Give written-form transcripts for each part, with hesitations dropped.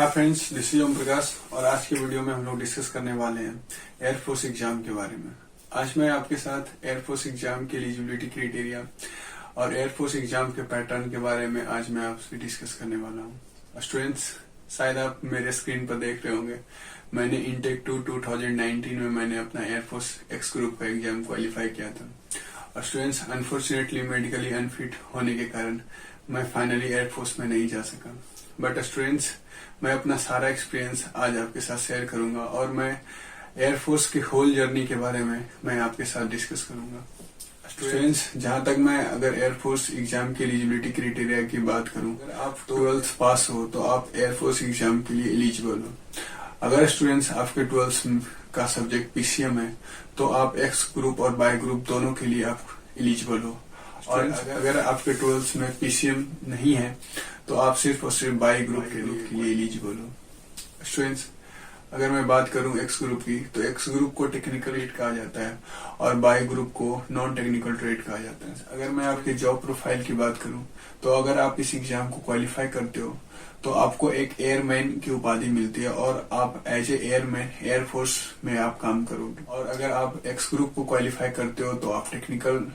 Hi friends, this is Om Prakash और आज की वीडियो में हम लोग डिस्कस करने वाले हैं एयरफोर्स एग्जाम के बारे में। आज मैं आपके साथ एयरफोर्स एग्जाम के एलिजिबिलिटी क्राइटेरिया और एयरफोर्स एग्जाम के पैटर्न के बारे में आज मैं आपसे डिस्कस करने वाला हूँ। स्टूडेंट्स, शायद आप मेरे स्क्रीन पर देख रहे होंगे, मैंने इनटेक 2 2019 में मैंने अपना एयरफोर्स एक्स ग्रुप का एग्जाम क्वालिफाई किया था। और स्टूडेंट्स, अनफॉर्चुनेटली मेडिकली अनफिट होने के कारण मैं फाइनली एयरफोर्स में नहीं जा सका। बट स्टूडेंट्स, मैं अपना सारा एक्सपीरियंस आज आपके साथ शेयर करूंगा और मैं एयरफोर्स की होल जर्नी के बारे में मैं आपके साथ डिस्कस करूंगा। स्टूडेंट्स, जहां तक मैं अगर एयरफोर्स एग्जाम की एलिजिबिलिटी क्राइटेरिया की बात करूं, अगर आप 12th पास हो तो आप एयरफोर्स एग्जाम के लिए एलिजिबल हो। अगर स्टूडेंट्स आपके 12th का सब्जेक्ट पीसीएम है तो आप एक्स ग्रुप और बाय ग्रुप दोनों के लिए आप एलिजिबल हो। और अगर आपके 12th में पीसीएम नहीं है तो आप सिर्फ और सिर्फ बाय ग्रुप के लिए एलिजिबल हो। स्टूडेंट्स, अगर मैं बात करूं एक्स ग्रुप की, तो एक्स ग्रुप को टेक्निकल ट्रेड कहा जाता है और बाय ग्रुप को नॉन टेक्निकल ट्रेड कहा जाता है। अगर मैं आपके जॉब प्रोफाइल की बात करूं तो अगर आप इस एग्जाम को क्वालिफाई करते हो तो आपको एक एयरमैन की उपाधि मिलती है और आप एज ए एयरमैन एयरफोर्स में आप काम करोगे। और अगर आप एक्स ग्रुप को क्वालिफाई करते हो तो आप टेक्निकल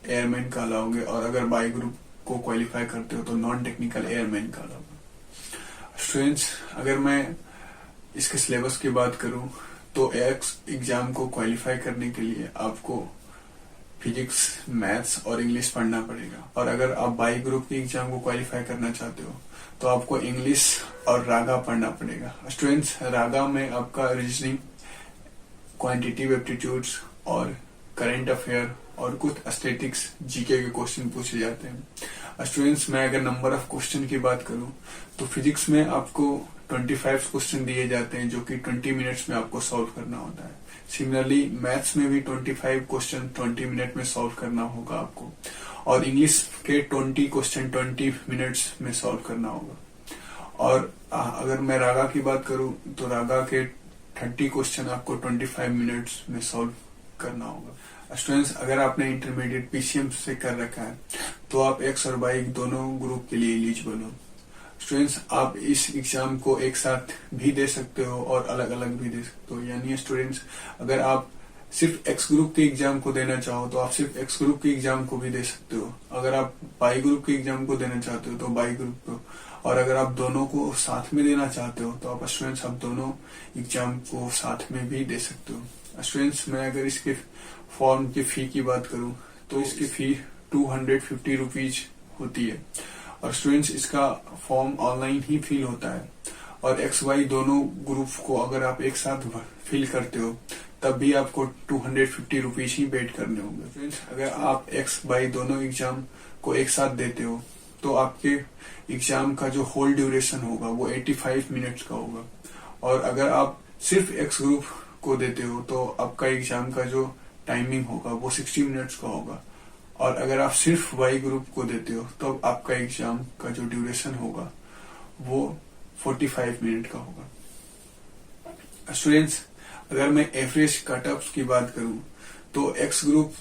एयरमैन कहलाओगे और अगर बाय ग्रुप को क्वालिफाई करते हो तो नॉन टेक्निकल एयरमैन कहलाओगे। स्टूडेंट्स, अगर मैं इसके सिलेबस की बात करूं तो एक्स एग्जाम को क्वालिफाई करने के लिए आपको फिजिक्स, मैथ्स और इंग्लिश पढ़ना पड़ेगा। और अगर आप बाय ग्रुप की एग्जाम को क्वालिफाई करना चाहते हो तो आपको इंग्लिश और रागा पढ़ना पड़ेगा। स्टूडेंट्स, रागा में आपका रीजनिंग, क्वांटिटेटिव एप्टीट्यूड्स और करंट अफेयर और कुछ एस्थेटिक्स, जीके के क्वेश्चन पूछे जाते हैं। स्टूडेंट्स, मैं अगर नंबर ऑफ क्वेश्चन की बात करूं तो फिजिक्स में आपको 25 क्वेश्चन दिए जाते हैं जो कि 20 मिनट्स में आपको सॉल्व करना होता है। सिमिलरली मैथ्स में भी 25 क्वेश्चन 20 मिनट में सॉल्व करना होगा आपको और इंग्लिश के 20 क्वेश्चन 20 मिनट्स में सॉल्व करना होगा। और अगर मैं रागा की बात करूं तो रागा के 30 क्वेश्चन आपको 25 मिनट्स में सॉल्व करना होगा। स्टूडेंट्स, अगर आपने इंटरमीडिएट पीसीएम से कर रखा है तो आप एक्स और वाई दोनों ग्रुप के लिए एलिजिबल हो। स्टूडेंट्स, आप इस एग्जाम को एक साथ भी दे सकते हो और अलग अलग भी दे सकते हो। यानी स्टूडेंट्स, अगर आप सिर्फ एक्स ग्रुप के एग्जाम को देना चाहो तो आप सिर्फ एक्स ग्रुप के एग्जाम को भी दे सकते हो। अगर आप बाई ग्रुप के एग्जाम को देना चाहते हो तो बाई ग्रुप को, और अगर आप दोनों को साथ में देना चाहते हो तो आप स्टूडेंट्स आप दोनों एग्जाम को साथ में भी दे सकते हो। स्टूडेंट्स, मैं अगर इसके फॉर्म की फी की बात करूं तो इसकी फी 250 रुपीज होती है। और स्टूडेंट्स, इसका फॉर्म ऑनलाइन ही फिल होता है और एक्स वाई दोनों ग्रुप को अगर आप एक साथ फिल करते हो तब भी आपको 250 रुपीज ही पेड करने होंगे। फ्रेंड्स, अगर आप एक्स वाई दोनों एग्जाम को एक साथ देते हो तो आपके एग्जाम का जो होल ड्यूरेशन होगा वो 85 मिनट्स का होगा। और अगर आप सिर्फ एक्स ग्रुप को देते हो तो आपका एग्जाम का जो टाइमिंग होगा वो 60 मिनट्स का होगा। और अगर आप सिर्फ वाई ग्रुप को देते हो तो आपका एग्जाम का जो ड्यूरेशन होगा वो 45 मिनट का होगा। स्टूडेंट्स, अगर मैं एवरेज कट ऑफ की बात करूं तो एक्स ग्रुप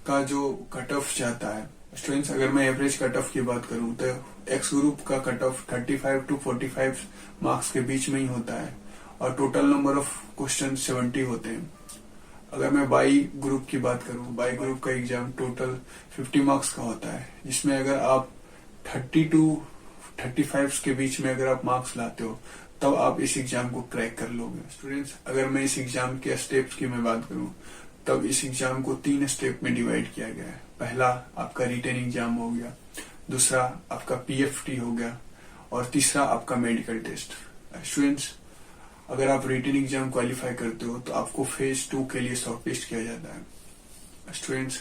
का जो कट ऑफ जाता है, स्टूडेंट्स अगर मैं एवरेज कट ऑफ की बात करूं तो एक्स ग्रुप का कट ऑफ 35 to 45 मार्क्स के बीच में ही होता है और टोटल नंबर ऑफ क्वेश्चन 70 होते हैं। अगर मैं बाई ग्रुप की बात करूं, बाई ग्रुप का एग्जाम टोटल 50 मार्क्स का होता है, जिसमें अगर आप 30 to 35 के बीच में अगर आप मार्क्स लाते हो तब आप इस एग्जाम को क्रैक कर लोगे। स्टूडेंट्स, अगर मैं इस एग्जाम के स्टेप्स की मैं बात करूं तब इस एग्जाम को 3 स्टेप में डिवाइड किया गया है। पहला आपका रिटन एग्जाम हो गया, दूसरा आपका पीएफटी हो गया और तीसरा आपका मेडिकल टेस्ट। स्टूडेंट्स, अगर आप रिटन एग्जाम क्वालिफाई करते हो तो आपको फेज 2 के लिए शॉर्टलिस्ट किया जाता है। स्टूडेंट्स,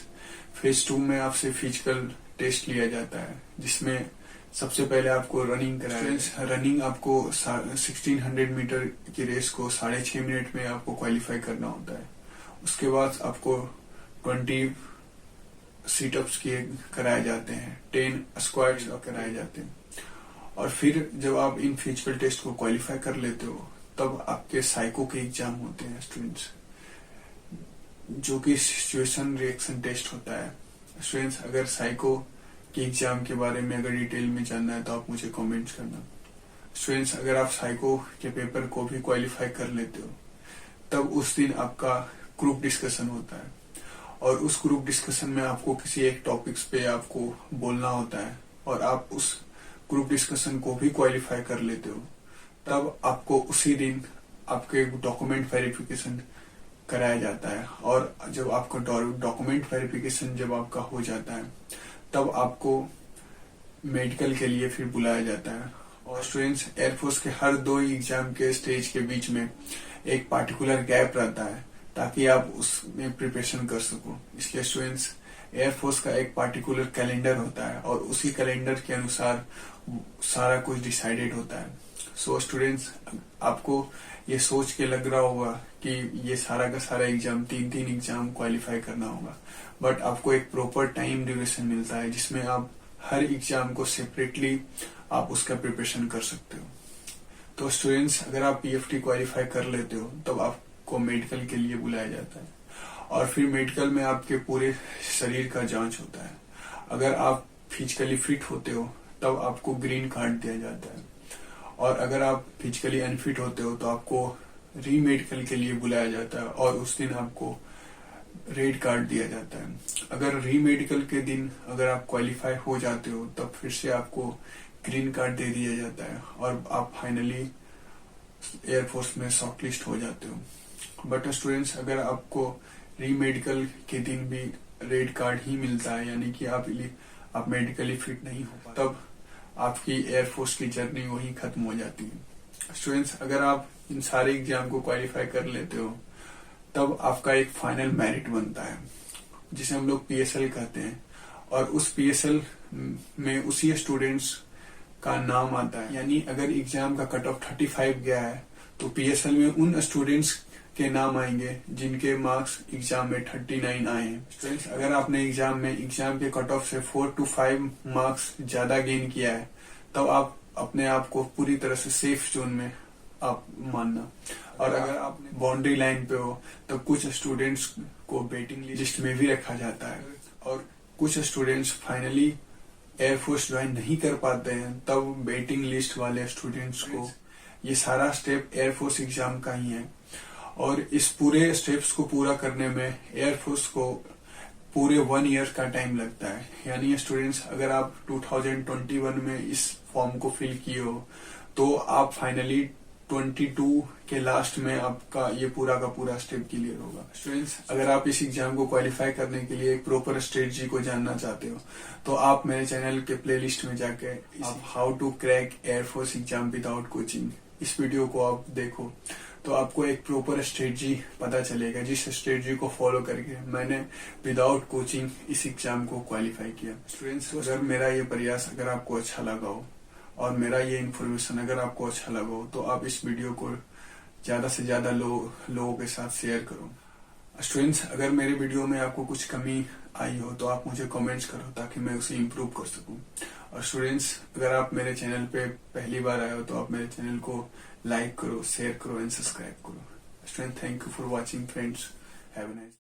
फेज 2 में आपसे फिजिकल टेस्ट लिया जाता है जिसमें सबसे पहले आपको रनिंग कराया। रनिंग आपको 1600 मीटर की रेस को 6.5 मिनट में आपको क्वालिफाई करना होता है। उसके बाद आपको 20 सीटअप्स किए कराए जाते हैं, 10 स्क्वाट्स कराए जाते हैं। और फिर जब आप इन फिजिकल टेस्ट को क्वालिफाई कर लेते हो तब आपके साइको के एग्जाम होते हैं स्टूडेंट्स, जो कि सिचुएशन रिएक्शन टेस्ट होता है। स्टूडेंट्स, अगर साइको के एग्जाम के बारे में अगर डिटेल में जानना है तो आप मुझे कमेंट्स करना। स्टूडेंट्स, अगर आप साइको के पेपर को भी क्वालिफाई कर लेते हो, तब उस दिन आपका ग्रुप डिस्कशन होता है, और उस ग्रुप डिस्कशन में आपको किसी एक टॉपिक्स पे आपको बोलना होता है, और आप उस ग्रुप डिस्कशन को भी क्वालिफाई कर लेते हो, तब आपको उसी दिन आपके डॉक्यूमेंट वेरिफिकेशन कराया जाता है। और जब आपका डॉक्यूमेंट वेरिफिकेशन जब आपका हो जाता है, तब आपको मेडिकल के लिए फिर बुलाया जाता है। और स्टूडेंट्स, एयरफोर्स के हर 2 एग्जाम के स्टेज के बीच में एक पार्टिकुलर गैप रहता है, ताकि आप उसमें प्रिपरेशन कर सको। इसलिए स्टूडेंट्स, एयरफोर्स का एक पार्टिकुलर कैलेंडर होता है, और उसी कैलेंडर के अनुसार सारा कुछ डिसाइडेड होता है। सो स्टूडेंट्स, आपको ये सोच के लग रहा होगा कि ये सारा का सारा एग्जाम 3 एग्जाम क्वालिफाई करना होगा, बट आपको एक प्रॉपर टाइम ड्यूरेशन मिलता है, जिसमें आप हर एग्जाम को सेपरेटली आप उसका प्रिपरेशन कर सकते हो। तो स्टूडेंट्स, अगर आप पीएफटी क्वालिफाई कर लेते हो, तब आपको मेडिकल के लिए बुलाया जाता है, और फिर मेडिकल में आपके पूरे शरीर का जांच होता है। अगर आप फिजिकली फिट होते हो, तब आपको ग्रीन कार्ड दिया जाता है, और अगर आप फिजिकली अनफिट होते हो, तो आपको री मेडिकल के लिए बुलाया जाता है, और उस दिन आपको रेड कार्ड दिया जाता है। अगर री मेडिकल के दिन अगर आप क्वालिफाई हो जाते हो, तब फिर से आपको ग्रीन कार्ड दे दिया जाता है, और आप फाइनली एयरफोर्स में शॉर्टलिस्ट हो जाते हो। बट स्टूडेंट्स, अगर आपको री मेडिकल के दिन भी रेड कार्ड ही मिलता है, यानी कि आप मेडिकली फिट नहीं हो पाते, तब आपकी एयरफोर्स की जर्नी वहीं खत्म हो जाती है। स्टूडेंट्स, अगर आप इन सारे एग्जाम को क्वालिफाई कर लेते हो, तब आपका एक फाइनल मेरिट बनता है, जिसे हम लोग पीएसएल कहते हैं, और उस पीएसएल में उसी स्टूडेंट्स का नाम आता है। यानी अगर एग्जाम का कट ऑफ 35 गया है, तो पीएसएल में उन स्टूडेंट्स के नाम आएंगे जिनके मार्क्स एग्जाम में 39 आए हैं। स्टूडेंट्स, अगर आपने एग्जाम के कट ऑफ से 4 to 5 मार्क्स ज्यादा गेन किया है, तब आप अपने आप को पूरी तरह से सेफ जोन में आप मानना। और अगर आप बाउंड्री लाइन पे हो, तो कुछ स्टूडेंट्स को वेटिंग लिस्ट में भी रखा जाता है, और कुछ स्टूडेंट्स फाइनली एयरफोर्स ज्वाइन नहीं कर पाते हैं, तब वेटिंग लिस्ट वाले स्टूडेंट्स को ये सारा स्टेप एयरफोर्स एग्जाम का ही है। और इस पूरे स्टेप्स को पूरा करने में एयरफोर्स को पूरे 1 ईयर का टाइम लगता है। यानी स्टूडेंट्स, अगर आप 2021 में इस फॉर्म को फिल किए हो, तो आप फाइनली 22 के लास्ट में आपका ये पूरा का पूरा स्टेप क्लियर होगा। स्टूडेंट्स, अगर आप इस एग्जाम को क्वालिफाई करने के लिए एक प्रॉपर स्ट्रेटजी को जानना चाहते हो, तो आप मेरे चैनल के प्लेलिस्ट में जाके आप how to crack air force exam without coaching, इस वीडियो को आप देखो, तो आपको एक प्रॉपर स्ट्रेटजी पता चलेगा, जिस स्ट्रेटजी को फॉलो करके मैंने विदाउट कोचिंग इस एग्जाम को क्वालिफाई किया। स्टूडेंट्स, अगर मेरा ये प्रयास अगर आपको अच्छा लगा हो, और मेरा ये इन्फॉर्मेशन अगर आपको अच्छा लगा हो, तो आप इस वीडियो को ज्यादा से ज्यादा लोगों के साथ शेयर करो। स्टूडेंट्स, अगर मेरे वीडियो में आपको कुछ कमी आई हो, तो आप मुझे कमेंट्स करो, ताकि मैं उसे इम्प्रूव कर सकूं। और स्टूडेंट्स, अगर आप मेरे चैनल पे पहली बार आए हो, तो आप मेरे चैनल को लाइक करो, शेयर करो एंड सब्सक्राइब करो। Student, thank you for watching friends, have a nice